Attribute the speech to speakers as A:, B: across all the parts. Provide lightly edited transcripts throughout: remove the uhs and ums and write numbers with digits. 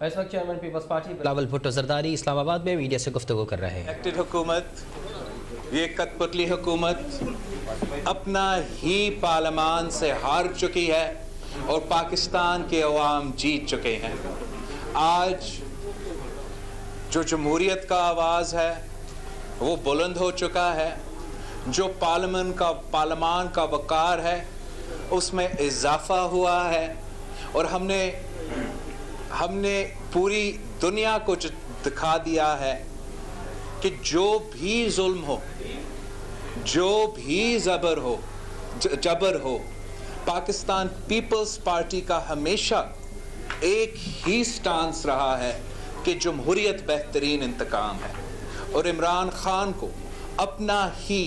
A: اس وقت chairman Peoples Party Bilawal Bhutto Zardari Islamabad میں media سے گفتگو کر رہے ہیں۔
B: الیکٹڈ حکومت، یہ کٹھ پتلی حکومت اپنا ہی پارلیمان سے ہار چکی ہے اور پاکستان کے عوام جیت چکے ہیں۔ آج جو جمہوریت کا آواز ہے وہ بلند ہو چکا ہے، جو پارلیمان کا وقار ہے اس میں اضافہ ہوا ہے، اور ہم نے پوری دنیا کو دکھا دیا ہے کہ جو بھی ظلم ہو، جو بھی جبر ہو، پاکستان پیپلز پارٹی کا ہمیشہ ایک ہی سٹانس رہا ہے کہ جمہوریت بہترین انتقام ہے، اور عمران خان کو اپنا ہی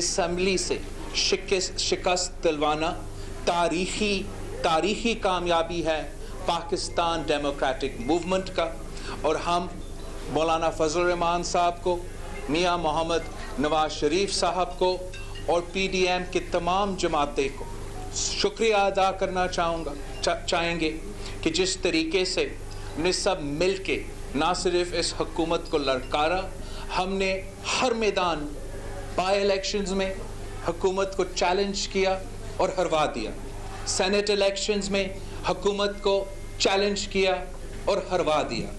B: اسمبلی سے شکست دلوانا تاریخی کامیابی ہے پاکستان ڈیموکریٹک موومنٹ کا، اور ہم مولانا فضل الرحمان صاحب کو، میاں محمد نواز شریف صاحب کو اور پی ڈی ایم کے تمام جماعتیں کو شکریہ ادا کرنا چاہیں گے کہ جس طریقے سے نے سب مل کے نہ صرف اس حکومت کو للکارا، ہم نے ہر میدان بائی الیکشنز میں حکومت کو چیلنج کیا اور ہروا دیا، سینٹ الیکشنز میں حکومت کو چیلنج کیا اور ہروا دیا،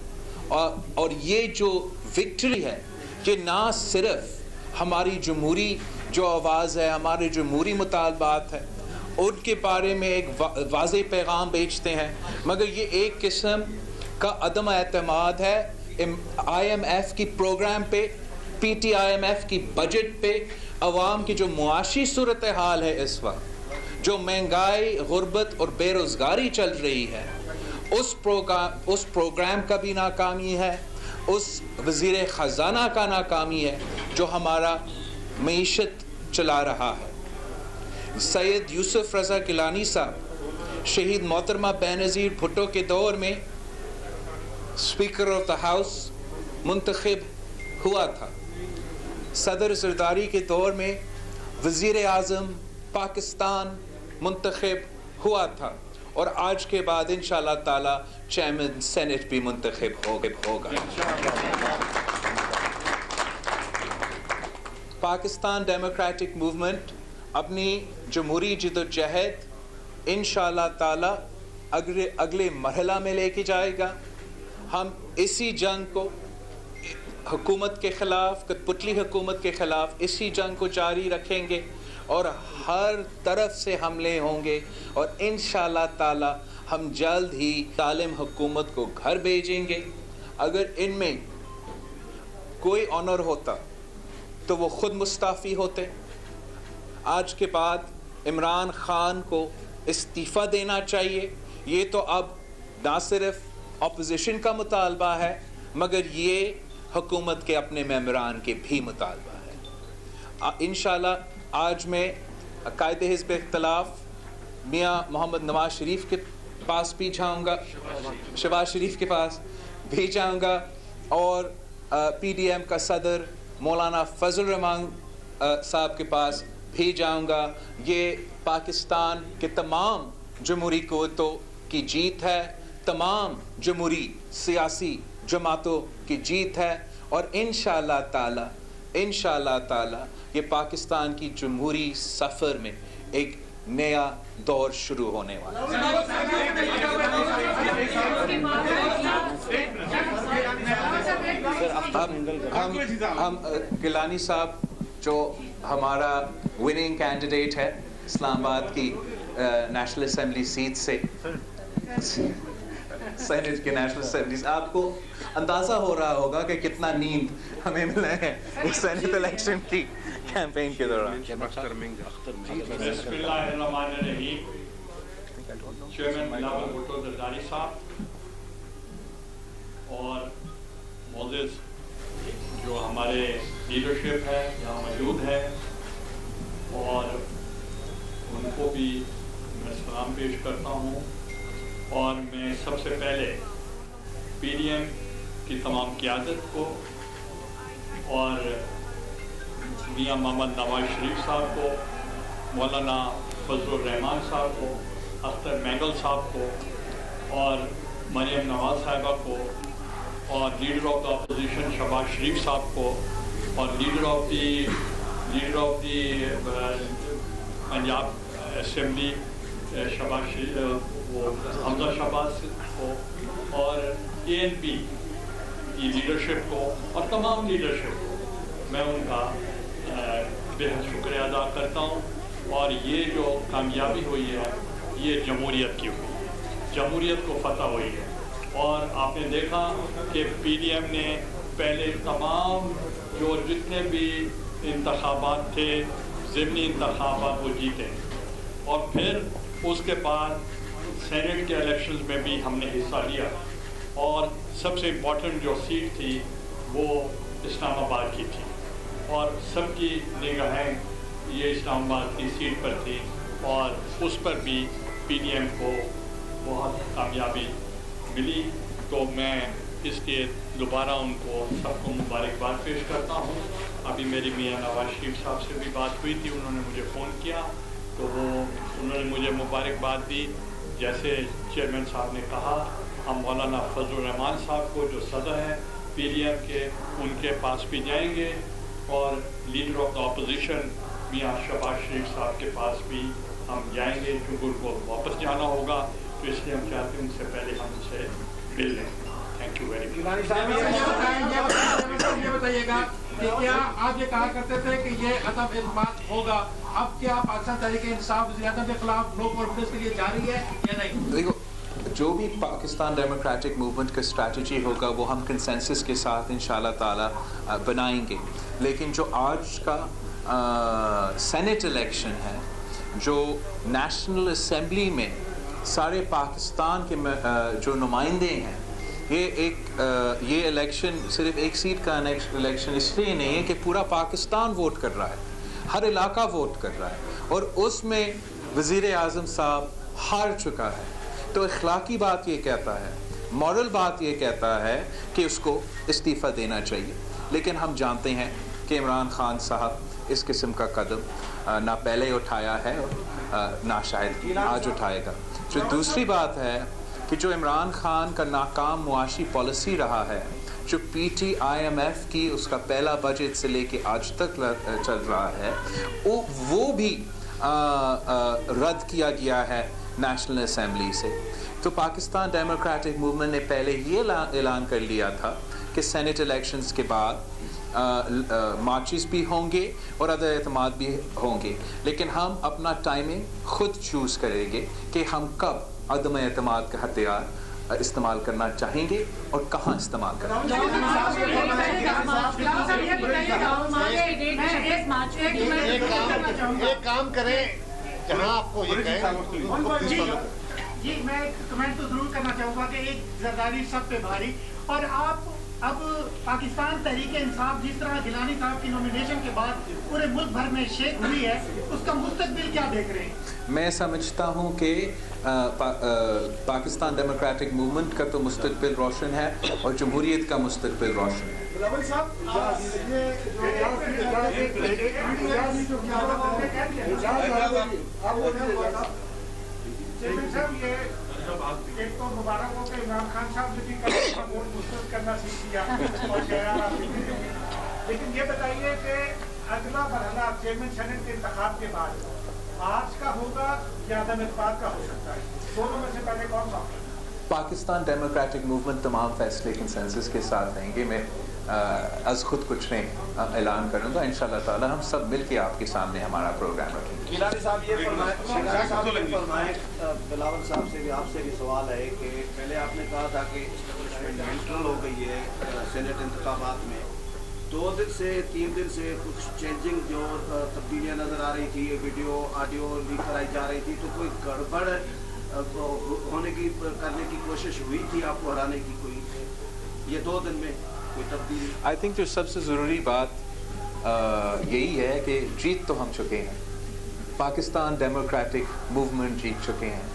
B: اور یہ جو وکٹری ہے کہ نہ صرف ہماری جمہوری جو آواز ہے، ہمارے جمہوری مطالبات ہیں ان کے بارے میں ایک واضح پیغام بھیجتے ہیں، مگر یہ ایک قسم کا عدم اعتماد ہے آئی ایم ایف کی پروگرام پہ، P T I M F کی بجٹ پہ، عوام کی جو معاشی صورتحال ہے اس وقت، جو مہنگائی، غربت اور بے روزگاری چل رہی ہے، اس پروگرام کا بھی ناکامی ہے، اس وزیر خزانہ کا ناکامی ہے جو ہمارا معیشت چلا رہا ہے۔ سید یوسف رضا گیلانی صاحب شہید محترمہ بینظیر بھٹو کے دور میں اسپیکر آف دا ہاؤس منتخب ہوا تھا، صدر زرداری کے دور میں وزیر اعظم پاکستان منتخب ہوا تھا، اور آج کے بعد انشاءاللہ تعالی چیئرمین سینٹ بھی منتخب ہوگا۔ پاکستان ڈیموکریٹک موومنٹ اپنی جمہوری جدوجہد انشاءاللہ تعالی اگلے مرحلہ میں لے کے جائے گا۔ ہم اسی جنگ کو حکومت کے خلاف، کٹھ پتلی حکومت کے خلاف اسی جنگ کو جاری رکھیں گے، اور ہر طرف سے حملے ہوں گے، اور انشاءاللہ تعالی ہم جلد ہی ظالم حکومت کو گھر بھیجیں گے۔ اگر ان میں کوئی آنر ہوتا تو وہ خود مستعفی ہوتے۔ آج کے بعد عمران خان کو استعفیٰ دینا چاہیے۔ یہ تو اب نہ صرف اپوزیشن کا مطالبہ ہے مگر یہ حکومت کے اپنے ممبران کے بھی مطالبہ ہے۔ انشاءاللہ آج میں قائد حزب اختلاف میاں محمد نواز شریف کے پاس بھی جاؤں گا، شہباز شریف کے پاس بھی جاؤں گا، اور پی ڈی ایم کا صدر مولانا فضل الرحمان صاحب کے پاس بھی جاؤں گا۔ یہ پاکستان کے تمام جمہوری قوتوں کی جیت ہے، تمام جمہوری سیاسی جماعتوں کی جیت ہے، اور انشاءاللہ تعالی یہ پاکستان کی جمہوری سفر میں ایک نیا دور شروع ہونے والا ہے۔ ہم گیلانی صاحب جو ہمارا وننگ کینڈیڈیٹ ہے اسلام آباد کی نیشنل اسمبلی سیٹ سے، سینٹ کے نیشنل اسمبلی سے، آپ کو اندازہ ہو رہا ہوگا کہ کتنا نیند ہمیں ملے ہیں اس سینٹ الیکشن کی کیمپین کے دوران۔
C: بسم اللہ الرحمن الرحیم۔ چیئرمین بلاول بھٹو زرداری صاحب اور معزز جو ہمارے لیڈرشپ ہے یہاں موجود ہے، اور ان کو بھی میں سلام پیش کرتا ہوں، اور میں سب سے پہلے پی ڈی ایم کی تمام قیادت کو اور میاں محمد نواز شریف صاحب کو، مولانا فضل الرحمان صاحب کو، اختر مینگل صاحب کو اور मरियम नवाज साहिबा को और leader of the opposition Shahbaz Sharif साहब को और leader of the Punjab assembly Shahbaz वो हमजा शहबाज को और ANP की लीडरशिप को और तमाम लीडरशिप को मैं उनका बेहद शुक्रिया अदा करता हूँ। और ये जो कामयाबी हुई है ये जमहूरियत की हुई, जमहूरियत को फतह हुई है। और आपने देखा कि PDM ने पहले तमाम जो जितने भी इंतखाबात थे ज़िमनी इंतखाबात वो जीते और फिर उसके बाद सेनेट के इलेक्शंस में भी हमने हिस्सा लिया और सबसे इम्पोर्टेंट जो सीट थी वो इस्लामाबाद की थी और सबकी निगाहें ये इस्लामाबाद की सीट पर थी और उस पर भी PDM को बहुत कामयाबी मिली। तो मैं इसलिए दोबारा उनको सबको मुबारकबाद पेश करता हूँ। अभी मेरी मियाँ नवाज शरीफ साहब से भी बात हुई थी, उन्होंने मुझे फ़ोन किया तो उन्होंने मुझे मुबारकबाद दी। जैसे चेयरमैन साहब ने कहा हम मौलाना फजल रहमान साहब को जो सदर हैं PDM के उनके पास भी जाएंगे और लीडर ऑफ द अपोजिशन मियाँ शहबाज शरीफ साहब के पास भी हम जाएंगे क्योंकि उनको वापस जाना होगा, तो इसलिए हम चाहते हैं उनसे पहले हम उनसे मिल लें। Thank you very much.
D: ये बताइएगा कि क्या आप ये कहा करते थे कि ये अदम इत्मीनान होगा, अब क्या पाकिस्तान तहरीक इंसाफ ज़ियादत के खिलाफ नो कॉन्फिडेंस के लिए जारी है या नहीं?
B: देखो, जो भी पाकिस्तान डेमोक्रेटिक मूवमेंट का स्ट्रैटेजी होगा वो हम कंसेंसस के साथ इंशाल्लाह ताला बनाएंगे। लेकिन जो आज का सेनेट इलेक्शन है, जो नेशनल असेंबली में सारे पाकिस्तान के जो नुमाइंदे हैं, ये इलेक्शन सिर्फ एक सीट का इलेक्शन इसलिए नहीं है कि पूरा पाकिस्तान वोट कर रहा है, हर इलाका वोट कर रहा है और उसमें वज़ीर आज़म साहब हार चुका है। तो अखलाकी बात ये कहता है, मॉरल बात ये कहता है कि उसको इस्तीफ़ा देना चाहिए। लेकिन हम जानते हैं कि इमरान खान साहब इस किस्म का कदम ना पहले उठाया है और ना शायद आज उठाएगा। जो दूसरी बात है कि जो इमरान खान का नाकाम मुआशी पॉलिसी रहा है, जो PT-IMF की उसका पहला बजट से लेके आज तक चल रहा है, वो भी रद्द किया गया है नेशनल असेंबली से। तो पाकिस्तान डेमोक्रेटिक मूवमेंट ने पहले ही ऐलान कर लिया था कि सेनेट इलेक्शंस के बाद मार्चेस भी होंगे और अदम एतमाद भी होंगे, लेकिन हम अपना टाइमिंग खुद चूज़ करेंगे कि हम कब अदम एतमाद का हथियार इस्तेमाल करना चाहेंगे और कहाँ इस्तेमाल करना चाहेंगे।
E: एक काम करें, जहाँ आपको ये कहें
D: जी, मैं कमेंट तो जरूर करना चाहूँगा कि एक ज़रदारी सब पे भारी, और आप अब पाकिस्तान तहरीक इंसाफ जिस तरह गिलानी साहब की नॉमिनेशन के बाद पूरे मुल्क भर में शेक हुई है, उसका मुस्तकबिल क्या देख रहे हैं?
B: मैं समझता हूँ कि पाकिस्तान डेमोक्रेटिक मूवमेंट का तो मुस्तकबिल रोशन है और जमहूरियत का मुस्तकबिल रोशन है।
D: एक तो मुबारक हो कि इमरान खान साहब ने भी वोट मुस्तरद करना सीख लिया और लेकिन ये बताइए कि अगला मरहला चेयरमैन सेनेट के इंतखाब के बाद आज का होगा या अदम इत्मीनान का हो सकता है? दोनों में से पहले कौन सा होगा?
B: पाकिस्तान डेमोक्रेटिक मूवमेंट तमाम फैसले कंसेंसस के साथ लेंगे। मैं आज खुद कुछ नहीं ऐलान करूँगा, इंशाल्लाह ताला हम सब मिल के आपके सामने हमारा प्रोग्राम रखेंगे।
F: गिलानी साहब ये फरमाएं, बिलावल साहब से भी आपसे भी सवाल है कि पहले आपने कहा था कि इस्टेब्लिशमेंट नेचुरल हो गई है सेनेट इंतखाबात में, 2 दिन से 3 दिन से कुछ चेंजिंग जो तब्दीलियाँ नज़र आ रही थी, वीडियो ऑडियो लीक कराई जा रही थी, तो कोई गड़बड़ होने की करने की कोशिश हुई थी आपको हराने की? कोई ये 2 दिन में कोई तब्दीली?
B: आई थिंक जो सबसे ज़रूरी बात यही है कि जीत तो हम चुके हैं, पाकिस्तान डेमोक्रेटिक मूवमेंट जीत चुके हैं,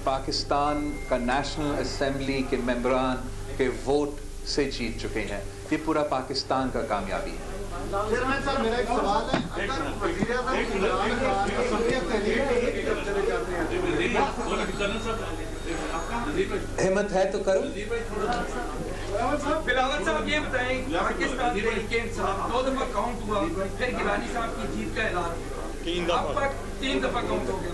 B: पाकिस्तान का नेशनल असेंबली के मेंबरान के वोट से जीत चुके हैं। ये पूरा पाकिस्तान का कामयाबी है।
E: चेयरमैन साहब, मेरा एक सवाल है, अगर वज़ीर आज़म
B: हिम्मत है तो करो।
G: बिलावल साहब ये बताएं, पाकिस्तान के इंसाफ 2 दफा काउंट हुआ, फिर गिलानी साहब की जीत का ऐलान, 3 दफा काउंट हो गया।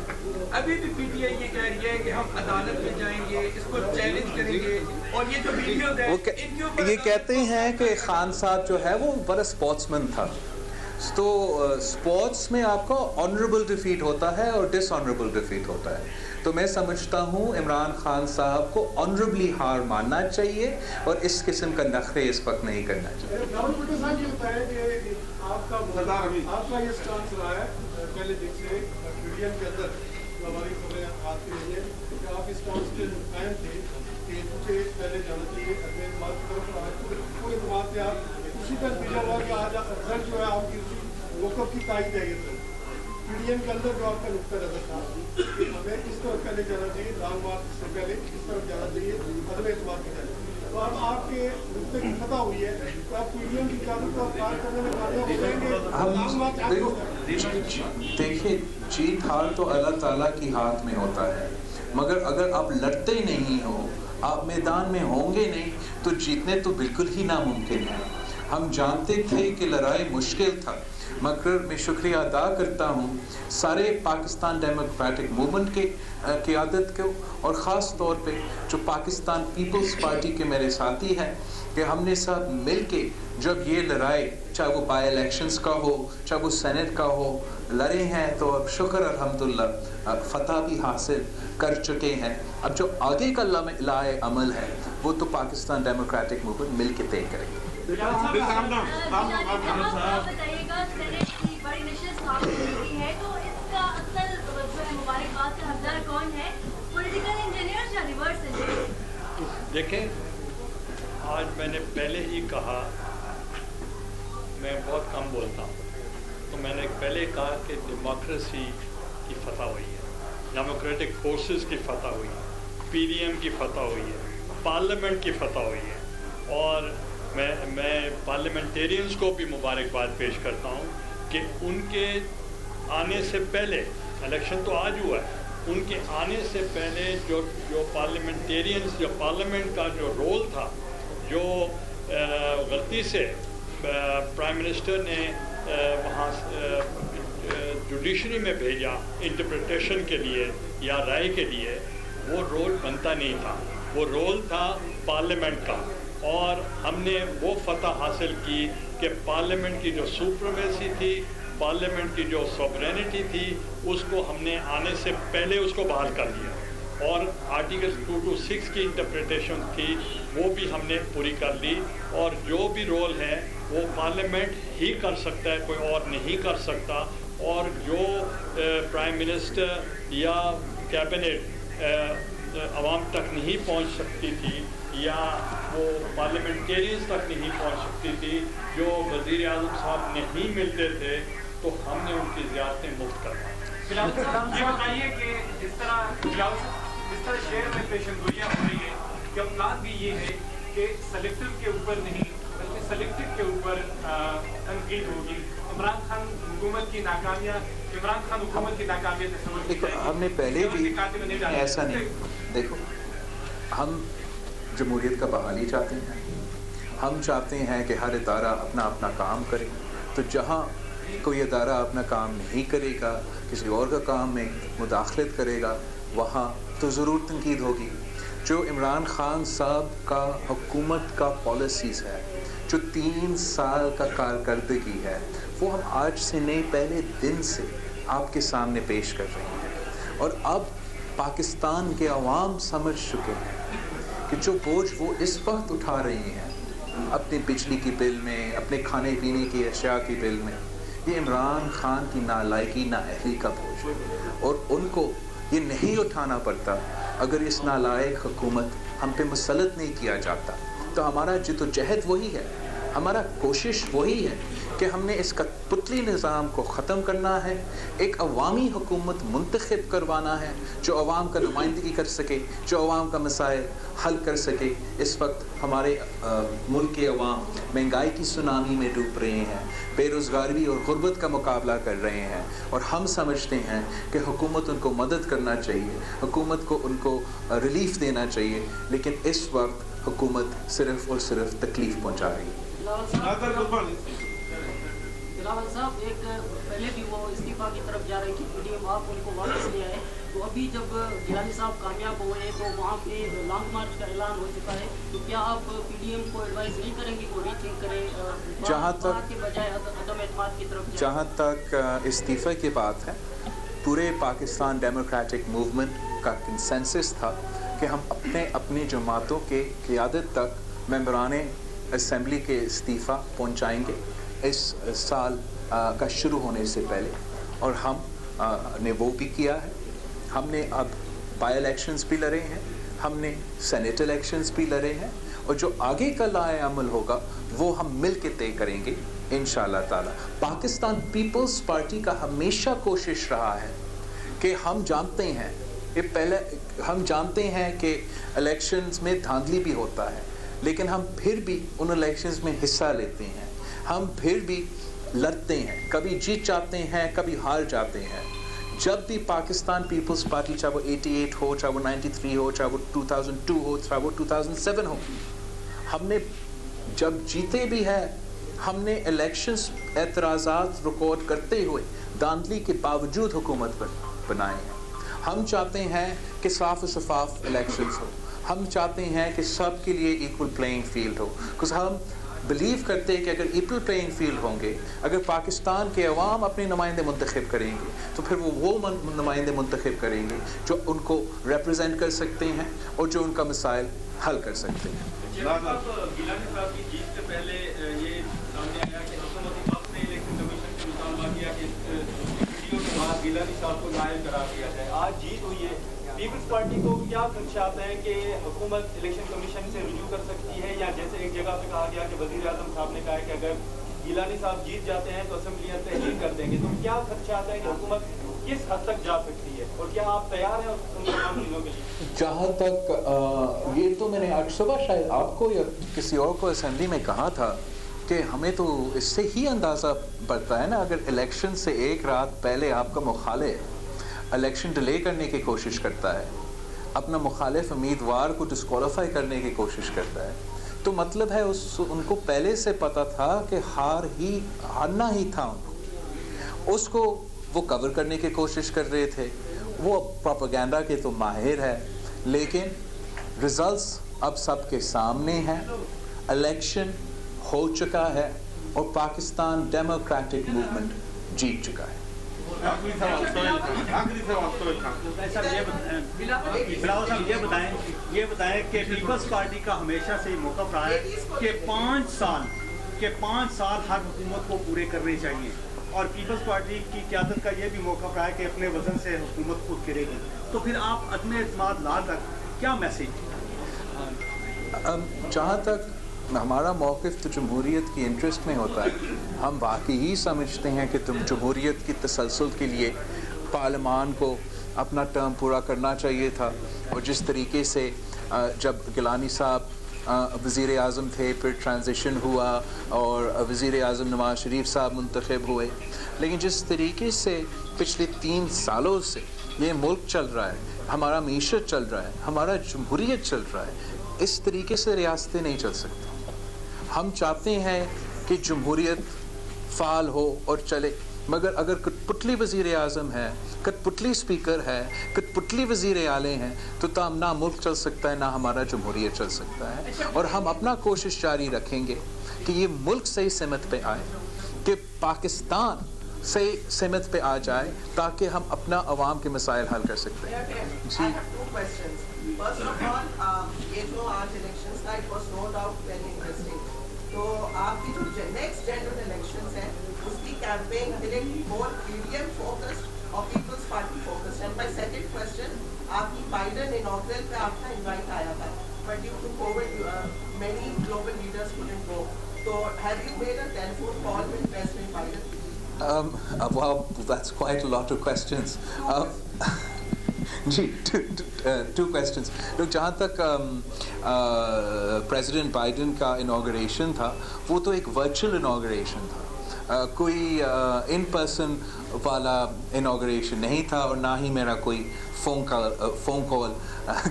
G: अभी भी पीटीआई ये कह रही है कि हम अदालत में जाएंगे, इसको चैलेंज करेंगे, और ये जो वीडियो है
B: ये कहते हैं कि खान साहब जो है वो बड़ा स्पोर्ट्समैन था, तो स्पोर्ट्स में आपका ऑनरेबल डिफीट होता है और डिसऑनरेबल डिफीट होता है। तो मैं समझता हूँ इमरान खान साहब को ऑनरेबली हार मानना चाहिए और इस किस्म का नखरे इस वक्त नहीं करना चाहिए।
H: आपका ये स्टांस रहा है पहले दिन से मीडियम के अंदर हमारी खबरें आती रही है कि आप इस स्टांस के कायम थे कि मुझे पहले जाना चाहिए, अगले बात पूरे दिमाग से आप उसी का नतीजा हुआ कि आज रिजल्ट जो है आपकी उसी वोकअप की तारीख है। ये पीडीएम के अंदर जो आपका नुकता नजर था कि हमें इस तरफ पहले जाना चाहिए, लॉन्ग मार्च से पहले इस तरफ जाना चाहिए, अगले एतबार के पहले। तो अब आपके नुकते की फतह हुई है तो आप पीडीएम की क़यादत को पार करने में कामयाब हो जाएंगे।
B: देखिए, जीत हार तो अल्लाह ताला की हाथ में होता है, मगर अगर आप लड़ते नहीं हो, आप मैदान में होंगे नहीं, तो जीतने तो बिल्कुल ही नामुमकिन है। हम जानते थे कि लड़ाई मुश्किल था, मगर मैं शुक्रिया अदा करता हूँ सारे पाकिस्तान डेमोक्रेटिक मूवमेंट के क़यादत को, और ख़ास तौर पे जो पाकिस्तान पीपल्स पार्टी के मेरे साथी हैं, कि हमने सब मिल के जब ये लड़ाई, चाहे वो बाई इलेक्शंस का हो, चाहे वो सेनेट का हो, लड़े हैं, तो अब शुक्र अल्हम्दुलिल्लाह फतह भी हासिल कर चुके हैं। अब जो आगे का लाए अमल है वो तो पाकिस्तान डेमोक्रेटिक मूवमेंट मिल के तय करेंगे।
C: देखें, आज मैंने पहले ही कहा, मैं बहुत कम बोलता हूँ, तो मैंने पहले कहा कि डेमोक्रेसी की फतह हुई है, डेमोक्रेटिक फोर्सेस की फतह हुई है, पीडीएम की फतह हुई है, पार्लियामेंट की फतह हुई है, और मैं पार्लियामेंटेरियंस को भी मुबारकबाद पेश करता हूँ कि उनके आने से पहले, इलेक्शन तो आज हुआ है, उनके आने से पहले जो पार्लियामेंटेरियंस, जो पार्लियामेंट का जो रोल था, जो गलती से प्राइम मिनिस्टर ने वहाँ जुडिशरी में भेजा इंटरप्रिटेशन के लिए या राय के लिए, वो रोल बनता नहीं था, वो रोल था पार्लियामेंट का। और हमने वो फतह हासिल की कि पार्लियामेंट की जो सुप्रीमेसी थी, पार्लियामेंट की जो सॉवरेनिटी थी, उसको हमने आने से पहले उसको बहाल कर दिया, और आर्टिकल 226 की इंटरप्रिटेशन थी वो भी हमने पूरी कर ली, और जो भी रोल है वो पार्लियामेंट ही कर सकता है, कोई और नहीं कर सकता। और जो प्राइम मिनिस्टर या कैबिनेट आवाम तक नहीं पहुंच सकती थी, या वो पार्लियामेंटेरियंस तक नहीं पहुंच सकती थी, जो वज़ीर आज़म साहब नहीं मिलते थे, तो हमने उनकी ज़ियारतें मुफ्त करवाई।
D: ये बताइए कि जिस तरह शहर में पेशेंगोइयाँ हो रही है, क्या प्लान भी ये है कि सेलेक्टिव के ऊपर नहीं बल्कि सेलेक्टिव के ऊपर तनकीद होगी? इमरान खान हुकूमत की नाकामियाँ
B: देखो, हमने पहले भी ऐसा नहीं, देखो हम जमहूरियत का बहाली चाहते हैं, हम चाहते हैं कि हर इदारा अपना अपना काम करे, तो जहाँ कोई इदारा अपना काम नहीं करेगा, किसी और का काम में मुदाखलत करेगा, वहाँ तो ज़रूर तनकीद होगी। जो इमरान खान साहब का हुकूमत का पॉलिसीज़ है, जो 3 साल का कारकर्दगी है, वो हम आज से नहीं पहले दिन से आपके सामने पेश कर रहे हैं। और अब पाकिस्तान के अवाम समझ चुके हैं कि जो बोझ वो इस वक्त उठा रही हैं अपने बिजली की बिल में, अपने खाने पीने की अशिया की बिल में, ये इमरान खान की नालायकी, नाअहली का बोझ, और उनको ये नहीं उठाना पड़ता अगर इस नालायक हुकूमत हम पे मुसल्लत नहीं किया जाता। तो हमारा जिद्दोजहद वही है ہمارا کوشش وہی ہے کہ ہم نے اس کٹپتلی نظام کو ختم کرنا ہے, ایک عوامی حکومت منتخب کروانا ہے جو عوام کا نمائندگی کر سکے, جو عوام کا مسائل حل کر سکے. اس وقت ہمارے ملک کے عوام مہنگائی کی سونامی میں ڈوب رہے ہیں, بے روزگاری اور غربت کا مقابلہ کر رہے ہیں, اور ہم سمجھتے ہیں کہ حکومت ان کو مدد کرنا چاہیے, حکومت کو ان کو ریلیف دینا چاہیے, لیکن اس وقت حکومت صرف اور صرف تکلیف پہنچا رہی ہے.
I: بلاول صاحب, ایک پہلے بھی وہ استعفیٰ کی طرف جا رہی تھی پی ڈی ایم, آپ ان کو واپس لے آئے, تو ابھی جب گیلانی صاحب کامیاب ہوئے تو وہاں پہ لانگ مارچ کا اعلان ہو چکا ہے, تو کیا آپ پی ڈی ایم کو ایڈوائز نہیں کریں گے کہ وہ ری تھنک کریں کے بجائے عدم اعتماد کی طرف؟
B: جہاں تک استعفے کی بات ہے, پورے پاکستان ڈیموکریٹک موومنٹ کا کنسنسس تھا کہ ہم اپنے جماعتوں کے قیادت تک ممبران اسمبلی کے استعفیٰ پہنچائیں گے اس سال کا شروع ہونے سے پہلے, اور ہم نے وہ بھی کیا ہے. ہم نے اب بائی الیکشنز بھی لڑے ہیں, ہم نے سینیٹ الیکشنز بھی لڑے ہیں, اور جو آگے کا لائحہ عمل ہوگا وہ ہم مل کے طے کریں گے انشاءاللہ تعالی. پاکستان پیپلز پارٹی کا ہمیشہ کوشش رہا ہے کہ ہم جانتے ہیں کہ الیکشنز میں دھاندلی بھی ہوتا ہے, لیکن ہم پھر بھی ان الیکشنز میں حصہ لیتے ہیں, ہم پھر بھی لڑتے ہیں, کبھی جیت جاتے ہیں کبھی ہار جاتے ہیں. جب بھی پاکستان پیپلز پارٹی, چاہے وہ 88 ہو, چاہے وہ 93 ہو, چاہے وہ 2002 ہو, چاہے وہ 2007 ہو, ہم نے جب جیتے بھی ہے ہم نے الیکشنز اعتراضات ریکارڈ کرتے ہوئے دھاندلی کے باوجود حکومت بنائے ہیں. ہم چاہتے ہیں کہ صاف و شفاف الیکشنز ہو, ہم چاہتے ہیں کہ سب کے لیے equal playing field who, because ہم بلیو کرتے ہیں کہ اگر ایکول پلینگ فیلڈ ہوں گے, اگر پاکستان کے عوام اپنے نمائندے منتخب کریں گے تو پھر وہ نمائندے منتخب کریں گے جو ان کو ریپرزینٹ کر سکتے ہیں اور جو ان کا مسائل حل کر سکتے ہیں.
J: گیلانی صاحب کی جیت سے پہلے یہ سامنے آیا کہ حکومتی وقت نے الیکشن کمیشن سے مطالبہ کیا کہ ویڈیو کے بعد گیلانی صاحب کو نائب قرار دیا جائے. آج جیت ہوئی ہے, پیپلز پارٹی کو کیا خدشات ہیں کہ حکومت الیکشن کمیشن سے رجوع کر سکتی ہے, یا جیسے ایک جگہ پہ کہا گیا کہ وزیر اعظم صاحب نے کہا کہ اگر گیلانی صاحب جیت جاتے ہیں تو اسمبلیاں تحلیل کر دیں گے, تو کیا خدشات ہیں کہ حکومت کس حد تک جا سکتی ہے, اور کیا آپ تیار ہیں ان تمام چیزوں کے لیے؟
B: جہاں تک یہ تو میں نے آج صبح شاید آپ کو یا کسی اور کو اسمبلی میں کہا تھا کہ ہمیں تو اس سے ہی اندازہ پڑتا ہے نا, اگر الیکشن سے ایک رات پہلے آپ کا مخالف الیکشن ڈیلے کرنے کی کوشش کرتا ہے, اپنا مخالف امیدوار کو ڈسکوالیفائی کرنے کی کوشش کرتا ہے, تو مطلب ہے ان کو پہلے سے پتا تھا کہ ہارنا ہی تھا ان کو. اس کو وہ کور کرنے کی کوشش کر رہے تھے. وہ پروپیگنڈا کے تو ماہر ہے, لیکن ریزلٹس اب سب کے سامنے ہیں. الیکشن ہو چکا ہے اور پاکستان ڈیموکریٹک موومنٹ جیت چکا ہے.
K: یہ بتائیں کہ پیپلز پارٹی کا ہمیشہ سے موقف رہا ہے کہ 5 سال ہر حکومت کو پورے کرنے چاہیے, اور پیپلز پارٹی کی قیادت کا یہ بھی موقف رہا ہے کہ اپنے وزن سے حکومت خود کرے گی. تو پھر آپ عدم اعتماد لا کر کیا میسیج؟
B: جہاں تک ہمارا موقف تو جمہوریت کی انٹرسٹ میں ہوتا ہے, ہم واقعی سمجھتے ہیں کہ جمہوریت کی تسلسل کے لیے پارلیمان کو اپنا ٹرم پورا کرنا چاہیے تھا. اور جس طریقے سے جب گیلانی صاحب وزیر اعظم تھے, پھر ٹرانزیشن ہوا اور وزیر اعظم نواز شریف صاحب منتخب ہوئے, لیکن جس طریقے سے پچھلے 3 سالوں سے یہ ملک چل رہا ہے, ہمارا معیشت چل رہا ہے, ہمارا جمہوریت چل رہا ہے, اس طریقے سے ریاستیں نہیں چل سکتی. ہم چاہتے ہیں کہ جمہوریت فعال ہو اور چلے, مگر اگر کٹپتلی وزیر اعظم ہے, کٹپتلی اسپیکر ہے, کٹپتلی وزیر اعلیٰ ہیں, تو نہ ملک چل سکتا ہے, نہ ہمارا جمہوریت چل سکتا ہے. اور ہم اپنا کوشش جاری رکھیں گے کہ یہ ملک صحیح سمت پہ آئے, کہ پاکستان صحیح سمت پہ آ جائے, تاکہ ہم اپنا عوام کے مسائل حل کر سکتے ہیں. جی
L: تو آپ کی جو نیکسٹ جنرل الیکشنز ہیں اس کی campaign will be more PDM focused اور Peoples Party focused. And my second question, آپ کی بائیڈن انوگرل پہ آپ کا انوائٹ آیا تھا, but due to covid many global leaders couldn't go. So have you made a telephone call with President Biden?
B: Well, that's quite a lot of questions. जी, two questions. Look, जहाँ तक president Biden का inauguration था, वो तो एक virtual inauguration था, कोई इन पर्सन वाला इनॉग्रेशन नहीं था, और ना ही मेरा कोई फ़ोन कॉल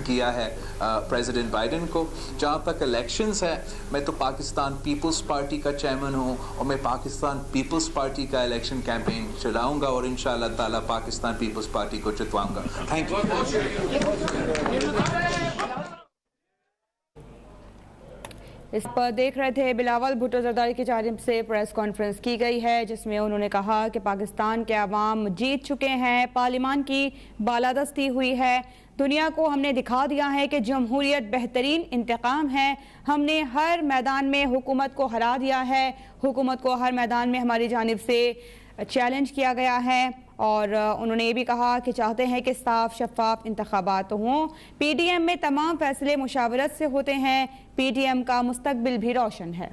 B: किया है प्रेसिडेंट बाइडन को. जहाँ तक इलेक्शंस है, मैं तो पाकिस्तान पीपल्स पार्टी का चेयरमैन हूँ, और मैं पाकिस्तान पीपल्स पार्टी का इलेक्शन कैंपेन चलाऊँगा, और इंशाअल्लाह ताला पाकिस्तान पीपल्स पार्टी को जितवाऊँगा. Thank you.
M: इस पर देख रहे थे बिलावल भुट्टो ज़रदारी की जानिब से प्रेस कॉन्फ्रेंस की गई है, जिसमें उन्होंने कहा कि पाकिस्तान के अवाम जीत चुके हैं, पार्लिमान की बालादस्ती हुई है, दुनिया को हमने दिखा दिया है कि जमहूरियत बेहतरीन इंतकाम है, हमने हर मैदान में हुकूमत को हरा दिया है, हुकूमत को हर मैदान में हमारी जानिब से चैलेंज किया गया है. और उन्होंने ये भी कहा कि चाहते हैं कि साफ शफाफ इंतखाबात हों. पीडीएम में तमाम फैसले मुशावरत से होते हैं, पीडीएम का मुस्तकबिल भी रोशन है.